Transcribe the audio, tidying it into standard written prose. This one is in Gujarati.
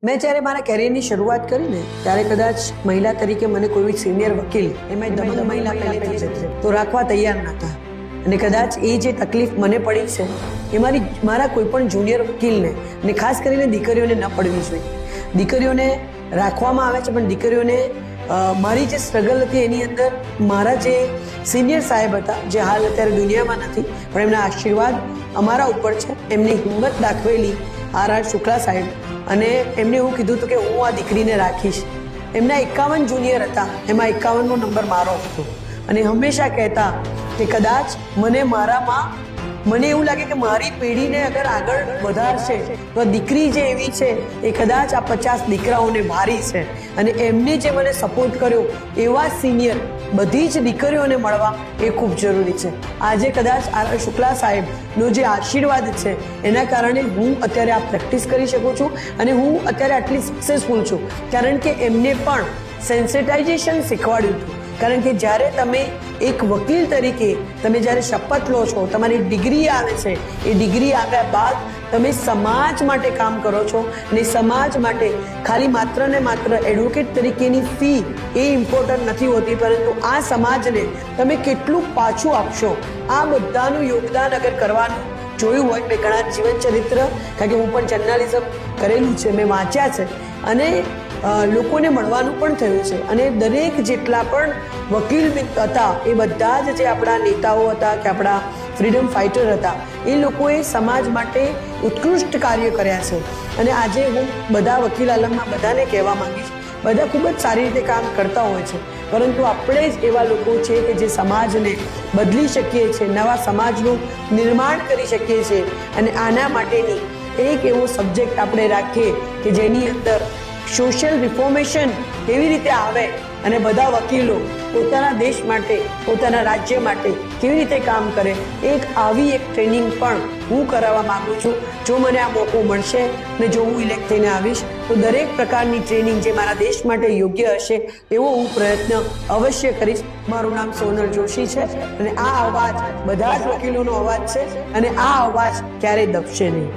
મેં જ્યારે મારા કેરિયરની શરૂઆત કરી ને ત્યારે કદાચ મહિલા તરીકે મને કોઈ સિનિયર વકીલ એમાં દબંગ મહિલા પહેલેથી જ હતી તો રાખવા તૈયાર નહોતા અને કદાચ એ જે તકલીફ મને પડી છે એ મારા કોઈ પણ જુનિયર વકીલને અને ખાસ કરીને દીકરીઓને ન પડવી જોઈએ. દીકરીઓને રાખવામાં આવે છે પણ દીકરીઓને મારી જે સ્ટ્રગલ હતી એની અંદર મારા જે સિનિયર સાહેબ હતા જે હાલ અત્યારે દુનિયામાં નથી પણ એમના આશીર્વાદ અમારા ઉપર છે. એમની હિંમત દાખવેલી આર શુક્લા સાહેબ અને એમને એવું કીધું હતું કે હું આ દીકરીને રાખીશ. એમના 51 જુનિયર હતા, એમાં 51મો નંબર મારો હતો અને હંમેશા કહેતા કે કદાચ મને એવું લાગે કે મારી પેઢીને અગર આગળ વધારશે તો આ દીકરી જે એવી છે એ કદાચ આ 50 દીકરાઓને ભારી છે અને એમને જે મને સપોર્ટ કર્યો એવા સિનિયર બધી જ દીકરીઓને મળવા એ ખૂબ જરૂરી છે. આજે કદાચ આર શુક્લા સાહેબનો જે આશીર્વાદ છે એના કારણે હું અત્યારે આ પ્રેક્ટિસ કરી શકું છું અને હું અત્યારે આટલી સક્સેસફુલ છું કારણ કે એમને પણ સેન્સિટાઇઝેશન શીખવાડ્યું હતું. કારણ કે જ્યારે તમે એક વકીલ તરીકે તમે જ્યારે શપથ લો છો, તમારી ડિગ્રી આવે છે, એ ડિગ્રી આવ્યા બાદ તમે સમાજ માટે કામ કરો છો અને સમાજ માટે ખાલી માત્ર ને માત્ર એડવોકેટ તરીકેની ફી એ ઇમ્પોર્ટન્ટ નથી હોતી પરંતુ આ સમાજને તમે કેટલું પાછું આપશો આ બધાનું યોગદાન અગર કરવાનું જોયું હોય. મેં ઘણા જીવન ચરિત્ર કારણ કે હું પણ જર્નાલિઝમ કરેલું છે, મેં વાંચ્યા છે અને લોકોને મળવાનું પણ થયું છે અને દરેક જેટલા પણ વકીલ હતા એ બધા જ જે આપણા નેતાઓ હતા કે આપણા ફ્રીડમ ફાઇટર હતા એ લોકોએ સમાજ માટે ઉત્કૃષ્ટ કાર્ય કર્યા છે. અને આજે હું બધા વકીલ આલમમાં બધાને કહેવા માંગીશ, બધા ખૂબ જ સારી રીતે કામ કરતા હોય છે પરંતુ આપણે જ એવા લોકો છે કે જે સમાજને બદલી શકીએ છીએ, નવા સમાજનું નિર્માણ કરી શકીએ છીએ અને આના માટેની એક એવો સબ્જેક્ટ આપણે રાખીએ કે જેની અંદર સોશિયલ રિફોર્મેશન કેવી રીતે આવે અને બધા વકીલો પોતાના દેશ માટે પોતાના રાજ્ય માટે કેવી રીતે કામ કરે આવી એક ટ્રેનિંગ પણ હું કરાવવા માંગુ છું. જો મને આ મોકો મળશે અને જો હું ઇલેક્ટ થઈને આવીશ તો દરેક પ્રકારની ટ્રેનિંગ જે મારા દેશ માટે યોગ્ય હશે એવો હું પ્રયત્ન અવશ્ય કરીશ. મારું નામ સોનલ જોશી છે અને આ અવાજ બધા જ વકીલોનો અવાજ છે અને આ અવાજ ક્યારેય દબશે નહીં.